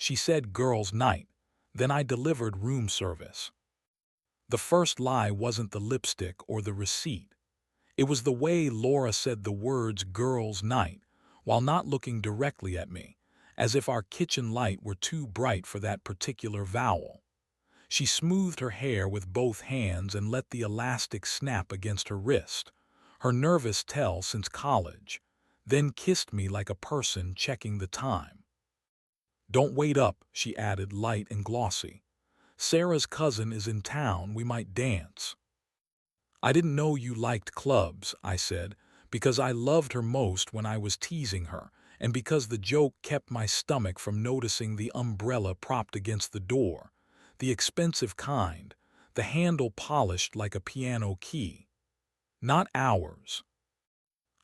She said girls' night. Then I delivered room service. The first lie wasn't the lipstick or the receipt. It was the way Laura said the words girls' night while not looking directly at me, as if our kitchen light were too bright for that particular vowel. She smoothed her hair with both hands and let the elastic snap against her wrist, her nervous tell since college, then kissed me like a person checking the time. "Don't wait up," she added, light and glossy. "Sarah's cousin is in town, we might dance." "I didn't know you liked clubs," I said, because I loved her most when I was teasing her, and because the joke kept my stomach from noticing the umbrella propped against the door, the expensive kind, the handle polished like a piano key. "Not ours."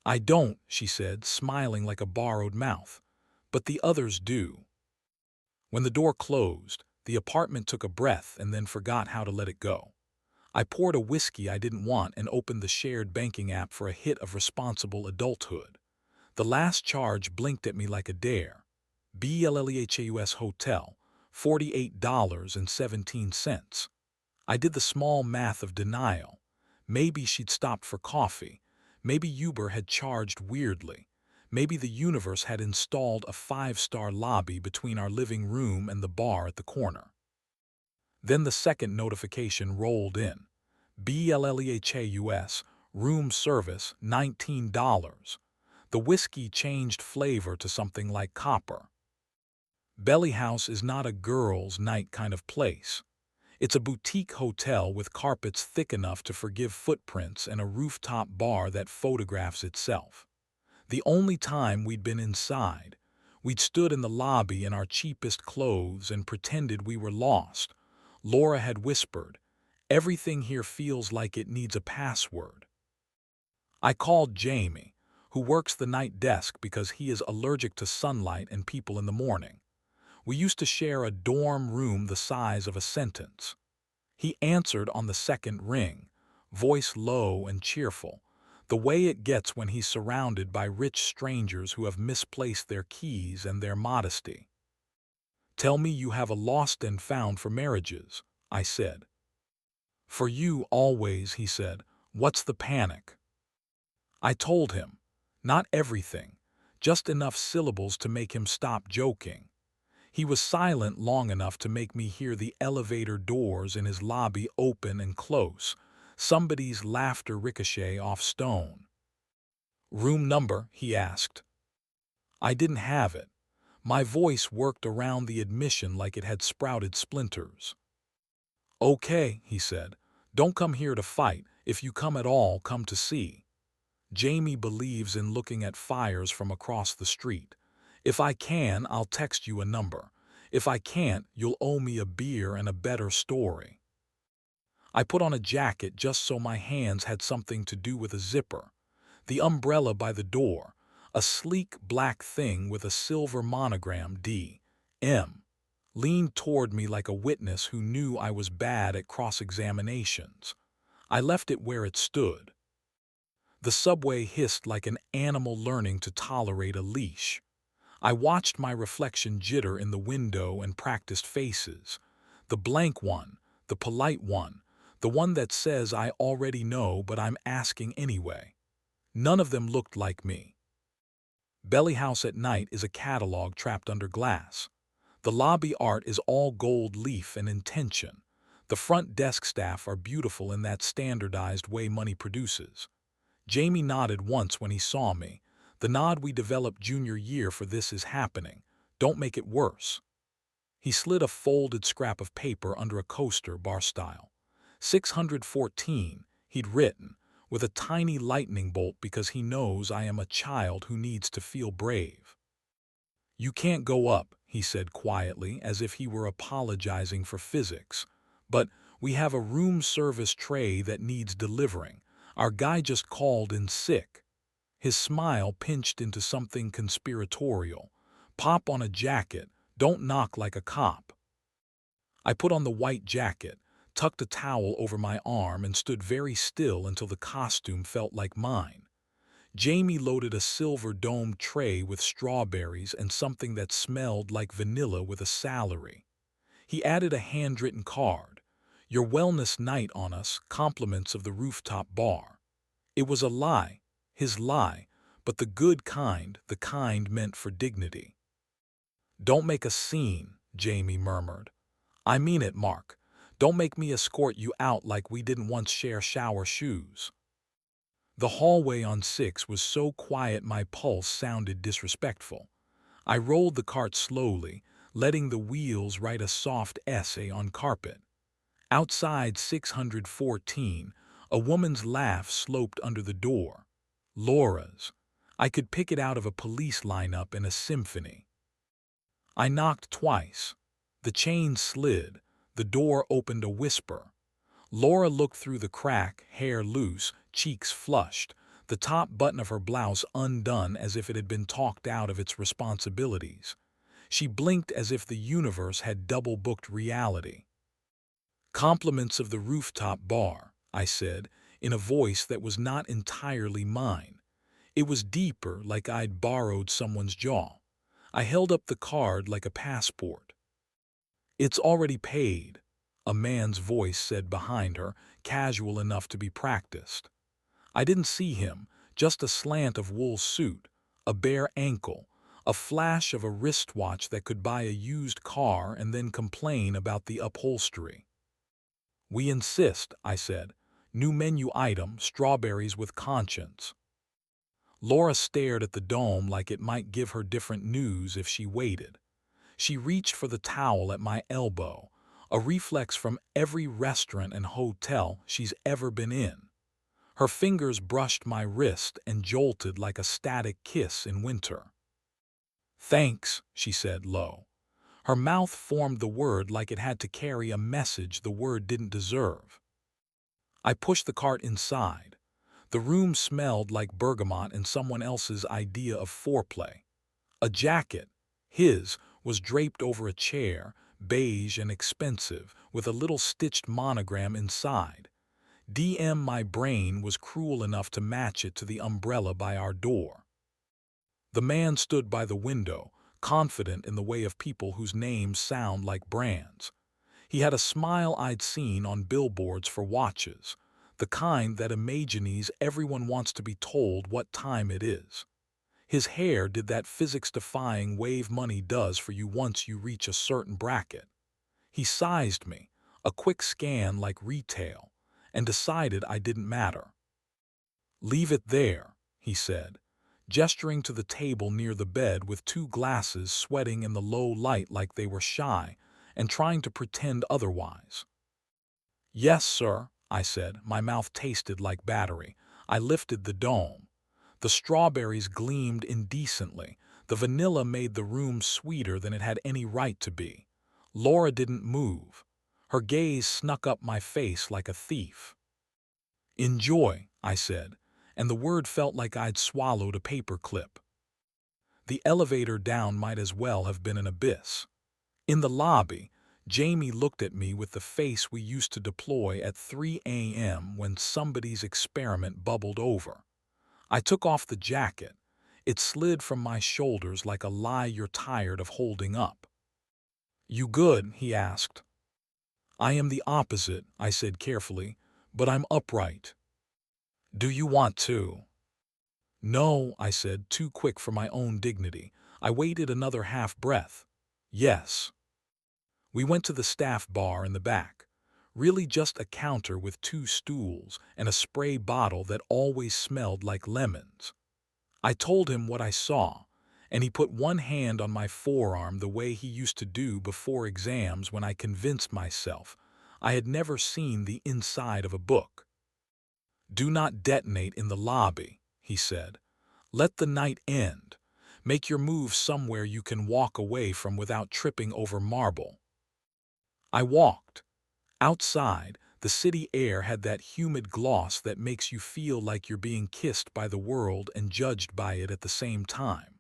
"I don't," she said, smiling like a borrowed mouth, "but the others do." When the door closed, the apartment took a breath and then forgot how to let it go. I poured a whiskey I didn't want and opened the shared banking app for a hit of responsible adulthood. The last charge blinked at me like a dare. BLLEHAUS Hotel, $48.17. I did the small math of denial. Maybe she'd stopped for coffee. Maybe Uber had charged weirdly. Maybe the universe had installed a five-star lobby between our living room and the bar at the corner. Then the second notification rolled in. BLLEHAUS, room service, $19. The whiskey changed flavor to something like copper. Belly House is not a girls' night kind of place. It's a boutique hotel with carpets thick enough to forgive footprints and a rooftop bar that photographs itself. The only time we'd been inside, we'd stood in the lobby in our cheapest clothes and pretended we were lost. Laura had whispered, "Everything here feels like it needs a password." I called Jamie, who works the night desk because he is allergic to sunlight and people in the morning. We used to share a dorm room the size of a sentence. He answered on the second ring, voice low and cheerful, the way it gets when he's surrounded by rich strangers who have misplaced their keys and their modesty. "Tell me you have a lost and found for marriages," I said. "For you, always," he said. "What's the panic?" I told him. Not everything, just enough syllables to make him stop joking. He was silent long enough to make me hear the elevator doors in his lobby open and close, somebody's laughter ricochet off stone. "Room number?" he asked. I didn't have it. My voice worked around the admission like it had sprouted splinters. "Okay," he said. "Don't come here to fight. If you come at all, come to see. Jamie believes in looking at fires from across the street. If I can, I'll text you a number. If I can't, you'll owe me a beer and a better story." I put on a jacket just so my hands had something to do with a zipper. The umbrella by the door, a sleek black thing with a silver monogram D.M., leaned toward me like a witness who knew I was bad at cross-examinations. I left it where it stood. The subway hissed like an animal learning to tolerate a leash. I watched my reflection jitter in the window and practiced faces. The blank one, the polite one, the one that says I already know but I'm asking anyway. None of them looked like me. Belly House at night is a catalog trapped under glass. The lobby art is all gold leaf and intention. The front desk staff are beautiful in that standardized way money produces. Jamie nodded once when he saw me. The nod we developed junior year for this is happening. Don't make it worse. He slid a folded scrap of paper under a coaster, bar style. 614, he'd written, with a tiny lightning bolt because he knows I am a child who needs to feel brave. "You can't go up," he said quietly, as if he were apologizing for physics. "But we have a room service tray that needs delivering. Our guy just called in sick." His smile pinched into something conspiratorial. "Pop on a jacket, don't knock like a cop." I put on the white jacket, tucked a towel over my arm and stood very still until the costume felt like mine. Jamie loaded a silver domed tray with strawberries and something that smelled like vanilla with a salary. He added a handwritten card. Your wellness night on us, compliments of the rooftop bar. It was a lie, his lie, but the good kind, the kind meant for dignity. Don't make a scene, Jamie murmured. I mean it, Mark. Don't make me escort you out like we didn't once share shower shoes. The hallway on 6 was so quiet my pulse sounded disrespectful. I rolled the cart slowly, letting the wheels write a soft essay on carpet. Outside 614, a woman's laugh sloped under the door. Laura's. I could pick it out of a police lineup in a symphony. I knocked twice. The chain slid. The door opened a whisper. Laura looked through the crack, hair loose, cheeks flushed, the top button of her blouse undone as if it had been talked out of its responsibilities. She blinked as if the universe had double-booked reality. Compliments of the rooftop bar, I said, in a voice that was not entirely mine. It was deeper, like I'd borrowed someone's jaw. I held up the card like a passport. It's already paid, a man's voice said behind her, casual enough to be practiced. I didn't see him, just a slant of wool suit, a bare ankle, a flash of a wristwatch that could buy a used car and then complain about the upholstery. We insist, I said. New menu item, strawberries with conscience. Laura stared at the dome like it might give her different news if she waited. She reached for the towel at my elbow, a reflex from every restaurant and hotel she's ever been in. Her fingers brushed my wrist and jolted like a static kiss in winter. Thanks, she said low. Her mouth formed the word like it had to carry a message the word didn't deserve. I pushed the cart inside. The room smelled like bergamot and someone else's idea of foreplay. A jacket, his, was draped over a chair, beige and expensive, with a little stitched monogram inside. DM my brain was cruel enough to match it to the umbrella by our door. The man stood by the window, confident in the way of people whose names sound like brands. He had a smile I'd seen on billboards for watches, the kind that imagines everyone wants to be told what time it is. His hair did that physics-defying wave money does for you once you reach a certain bracket. He sized me, a quick scan like retail, and decided I didn't matter. Leave it there, he said, gesturing to the table near the bed with two glasses sweating in the low light like they were shy and trying to pretend otherwise. Yes, sir, I said, my mouth tasted like battery. I lifted the dome. The strawberries gleamed indecently. The vanilla made the room sweeter than it had any right to be. Laura didn't move. Her gaze snuck up my face like a thief. Enjoy, I said, and the word felt like I'd swallowed a paper clip. The elevator down might as well have been an abyss. In the lobby, Jamie looked at me with the face we used to deploy at 3 a.m. when somebody's experiment bubbled over. I took off the jacket. It slid from my shoulders like a lie you're tired of holding up. You good? He asked. I am the opposite, I said carefully, but I'm upright. Do you want to? No, I said, too quick for my own dignity. I waited another half breath. Yes. We went to the staff bar in the back. Really just a counter with two stools and a spray bottle that always smelled like lemons. I told him what I saw, and he put one hand on my forearm the way he used to do before exams when I convinced myself I had never seen the inside of a book. Do not detonate in the lobby, he said. Let the night end. Make your move somewhere you can walk away from without tripping over marble. I walked. Outside, the city air had that humid gloss that makes you feel like you're being kissed by the world and judged by it at the same time.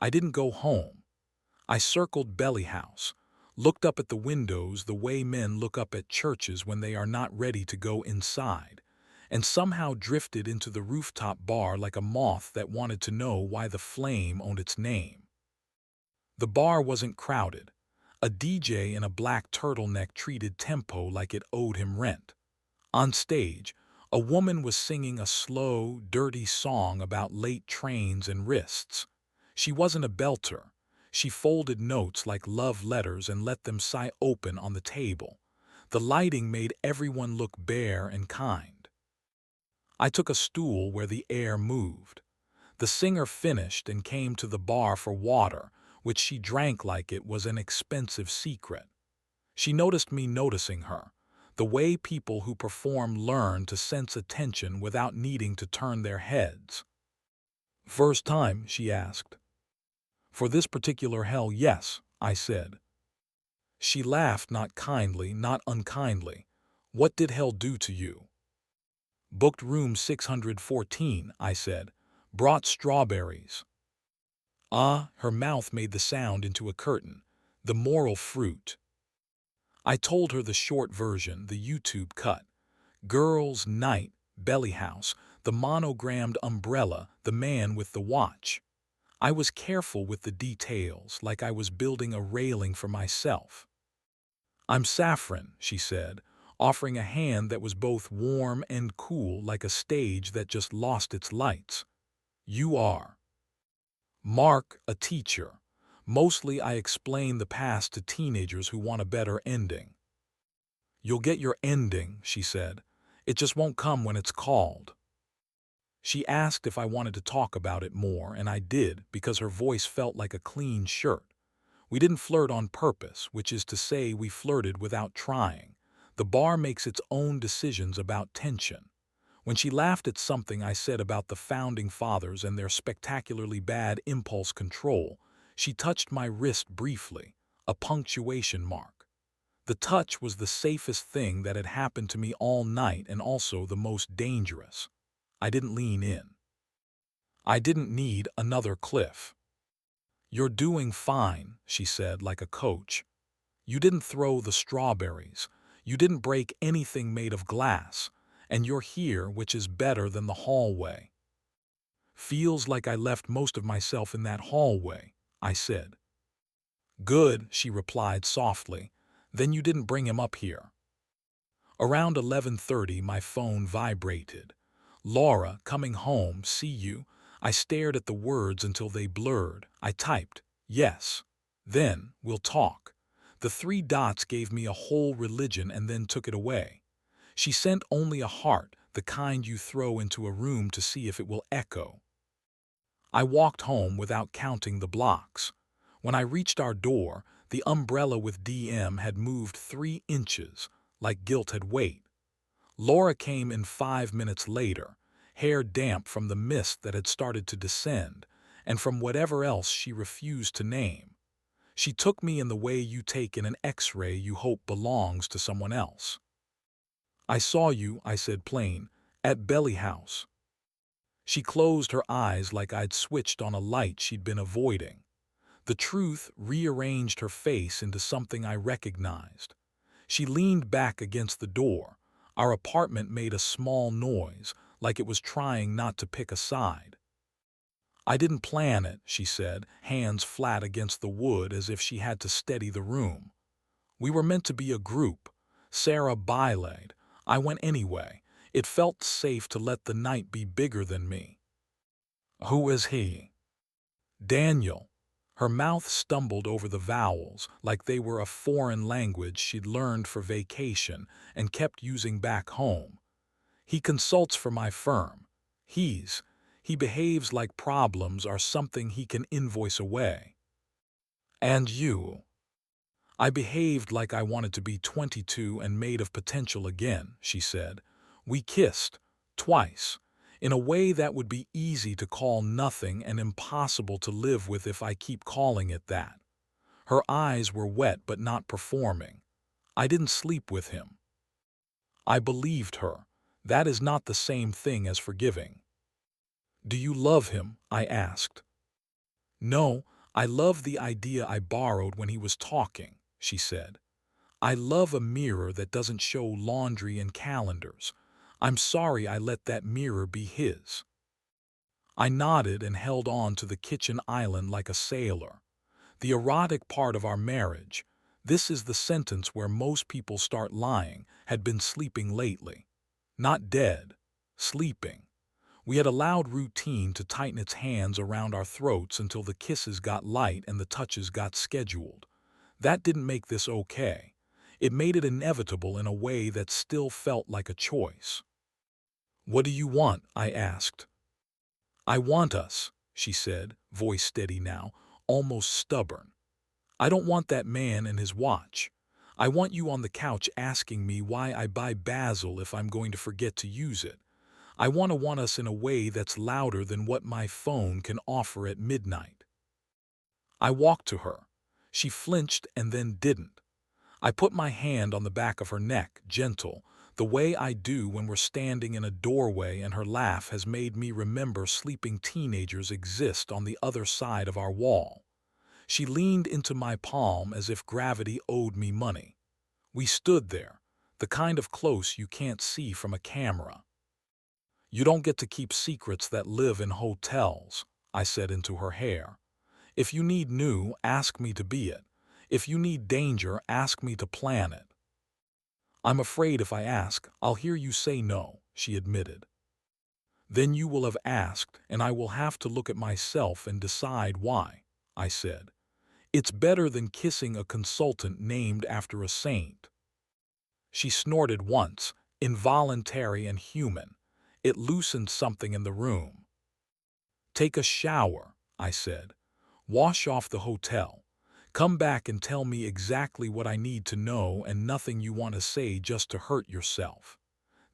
I didn't go home. I circled Belly House, looked up at the windows the way men look up at churches when they are not ready to go inside, and somehow drifted into the rooftop bar like a moth that wanted to know why the flame owned its name. The bar wasn't crowded. A DJ in a black turtleneck treated tempo like it owed him rent. On stage, a woman was singing a slow, dirty song about late trains and wrists. She wasn't a belter. She folded notes like love letters and let them sigh open on the table. The lighting made everyone look bare and kind. I took a stool where the air moved. The singer finished and came to the bar for water, which she drank like it was an expensive secret. She noticed me noticing her, the way people who perform learn to sense attention without needing to turn their heads. "First time?" she asked. "For this particular hell, yes," I said. She laughed, not kindly, not unkindly. "What did hell do to you?" "Booked room 614, I said. "Brought strawberries." Ah, her mouth made the sound into a curtain. The moral fruit. I told her the short version, the YouTube cut. Girls' night, Belly House, the monogrammed umbrella, the man with the watch. I was careful with the details, like I was building a railing for myself. "I'm Saffron," she said, offering a hand that was both warm and cool like a stage that just lost its lights. "You are?" "Mark, a teacher. Mostly I explain the past to teenagers who want a better ending." "You'll get your ending," she said. "It just won't come when it's called." She asked if I wanted to talk about it more, and I did because her voice felt like a clean shirt. We didn't flirt on purpose, which is to say we flirted without trying. The bar makes its own decisions about tension. When she laughed at something I said about the Founding Fathers and their spectacularly bad impulse control, she touched my wrist briefly, a punctuation mark. The touch was the safest thing that had happened to me all night and also the most dangerous. I didn't lean in. I didn't need another cliff. "You're doing fine," she said like a coach. "You didn't throw the strawberries. You didn't break anything made of glass. And you're here, which is better than the hallway." "Feels like I left most of myself in that hallway," I said. "Good," she replied softly. "Then you didn't bring him up here." Around 11:30 my phone vibrated. "Laura, coming home, see you." I stared at the words until they blurred. I typed, "Yes." Then, "We'll talk." The three dots gave me a whole religion and then took it away. She sent only a heart, the kind you throw into a room to see if it will echo. I walked home without counting the blocks. When I reached our door, the umbrella with DM had moved 3 inches, like guilt had weight. Laura came in 5 minutes later, hair damp from the mist that had started to descend, and from whatever else she refused to name. She took me in the way you take in an X-ray you hope belongs to someone else. "I saw you," I said plain, "at Belly House." She closed her eyes like I'd switched on a light she'd been avoiding. The truth rearranged her face into something I recognized. She leaned back against the door. Our apartment made a small noise, like it was trying not to pick a side. "I didn't plan it," she said, hands flat against the wood as if she had to steady the room. "We were meant to be a group. Sarah bylaid. I went anyway. It felt safe to let the night be bigger than me." "Who is he?" "Daniel." Her mouth stumbled over the vowels like they were a foreign language she'd learned for vacation and kept using back home. "He consults for my firm. He behaves like problems are something he can invoice away." "And you?" "I behaved like I wanted to be 22 and made of potential again," she said. "We kissed. Twice. In a way that would be easy to call nothing and impossible to live with if I keep calling it that." Her eyes were wet but not performing. "I didn't sleep with him." I believed her. That is not the same thing as forgiving. "Do you love him?" I asked. "No, I love the idea I borrowed when he was talking," she said. "I love a mirror that doesn't show laundry and calendars. I'm sorry I let that mirror be his. I nodded and held on to the kitchen island like a sailor. The erotic part of our marriage, this is the sentence where most people start lying, had been sleeping lately. Not dead, sleeping. We had allowed routine to tighten its hands around our throats until the kisses got light and the touches got scheduled. That didn't make this okay. It made it inevitable in a way that still felt like a choice. "What do you want?" I asked. "I want us," she said, voice steady now, almost stubborn. "I don't want that man and his watch. I want you on the couch asking me why I buy Basil if I'm going to forget to use it. I want us in a way that's louder than what my phone can offer at midnight." I walked to her. She flinched and then didn't. I put my hand on the back of her neck, gentle, the way I do when we're standing in a doorway, and her laugh has made me remember sleeping teenagers exist on the other side of our wall. She leaned into my palm as if gravity owed me money. We stood there, the kind of close you can't see from a camera. "You don't get to keep secrets that live in hotels," I said into her hair. "If you need new, ask me to be it. If you need danger, ask me to plan it." "I'm afraid if I ask, I'll hear you say no," she admitted. "Then you will have asked, and I will have to look at myself and decide why," I said. "It's better than kissing a consultant named after a saint." She snorted once, involuntary and human. It loosened something in the room. "Take a shower," I said. "Wash off the hotel. Come back and tell me exactly what I need to know and nothing you want to say just to hurt yourself.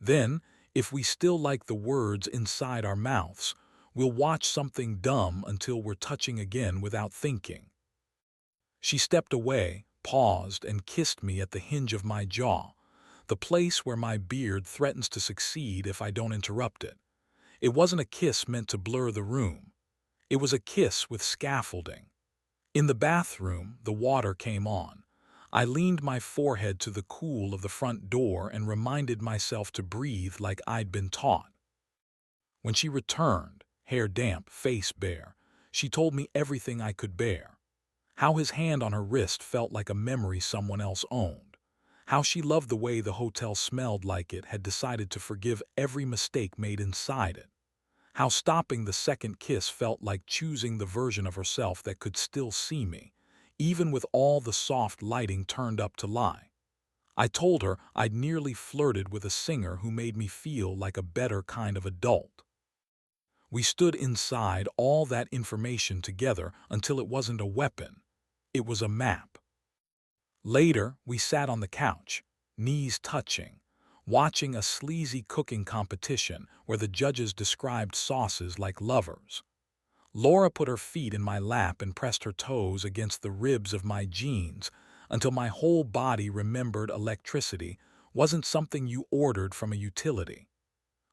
Then, if we still like the words inside our mouths, we'll watch something dumb until we're touching again without thinking." She stepped away, paused, and kissed me at the hinge of my jaw, the place where my beard threatens to succeed if I don't interrupt it. It wasn't a kiss meant to blur the room. It was a kiss with scaffolding. In the bathroom, the water came on. I leaned my forehead to the cool of the front door and reminded myself to breathe like I'd been taught. When she returned, hair damp, face bare, she told me everything I could bear. How his hand on her wrist felt like a memory someone else owned. How she loved the way the hotel smelled like it had decided to forgive every mistake made inside it. How stopping the second kiss felt like choosing the version of herself that could still see me, even with all the soft lighting turned up to lie. I told her I'd nearly flirted with a singer who made me feel like a better kind of adult. We stood inside all that information together until it wasn't a weapon. It was a map. Later, we sat on the couch, knees touching, watching a sleazy cooking competition where the judges described sauces like lovers. Laura put her feet in my lap and pressed her toes against the ribs of my jeans until my whole body remembered electricity wasn't something you ordered from a utility.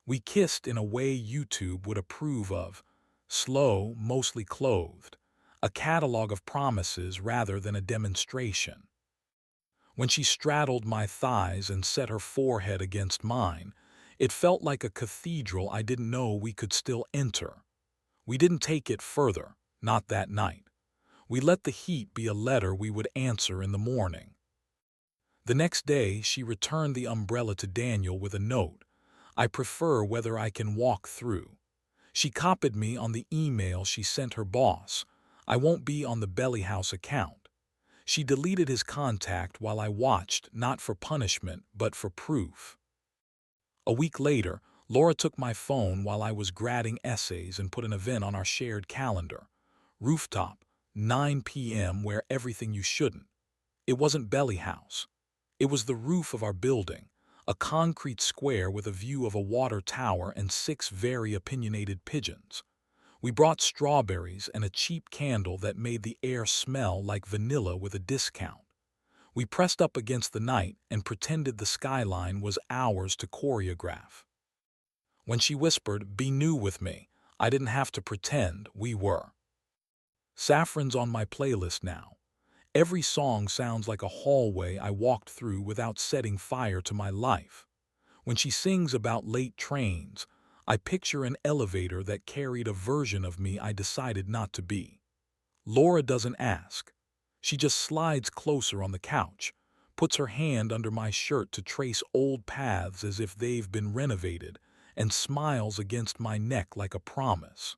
We kissed in a way YouTube would approve of, slow, mostly clothed, a catalog of promises rather than a demonstration. When she straddled my thighs and set her forehead against mine, it felt like a cathedral I didn't know we could still enter. We didn't take it further, not that night. We let the heat be a letter we would answer in the morning. The next day, she returned the umbrella to Daniel with a note. "I prefer whether I can walk through." She copied me on the email she sent her boss. "I won't be on the Belly House account." She deleted his contact while I watched, not for punishment, but for proof. A week later, Laura took my phone while I was grading essays and put an event on our shared calendar. Rooftop, 9 p.m. where everything you shouldn't. It wasn't Belly House. It was the roof of our building, a concrete square with a view of a water tower and 6 very opinionated pigeons. We brought strawberries and a cheap candle that made the air smell like vanilla with a discount. We pressed up against the night and pretended the skyline was ours to choreograph. When she whispered, "Be new with me," I didn't have to pretend, we were. Saffron's on my playlist now. Every song sounds like a hallway I walked through without setting fire to my life. When she sings about late trains, I picture an elevator that carried a version of me I decided not to be. Laura doesn't ask. She just slides closer on the couch, puts her hand under my shirt to trace old paths as if they've been renovated, and smiles against my neck like a promise.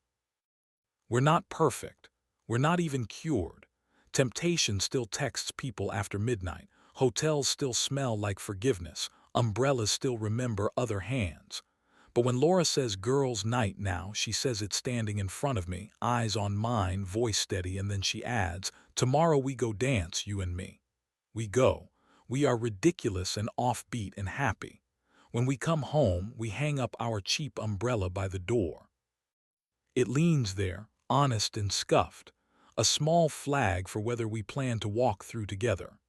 We're not perfect. We're not even cured. Temptation still texts people after midnight. Hotels still smell like forgiveness. Umbrellas still remember other hands. But when Laura says girls' night now, she says it standing in front of me, eyes on mine, voice steady, and then she adds, tomorrow we go dance, you and me. We go. We are ridiculous and offbeat and happy. When we come home, we hang up our cheap umbrella by the door. It leans there, honest and scuffed, a small flag for whether we plan to walk through together.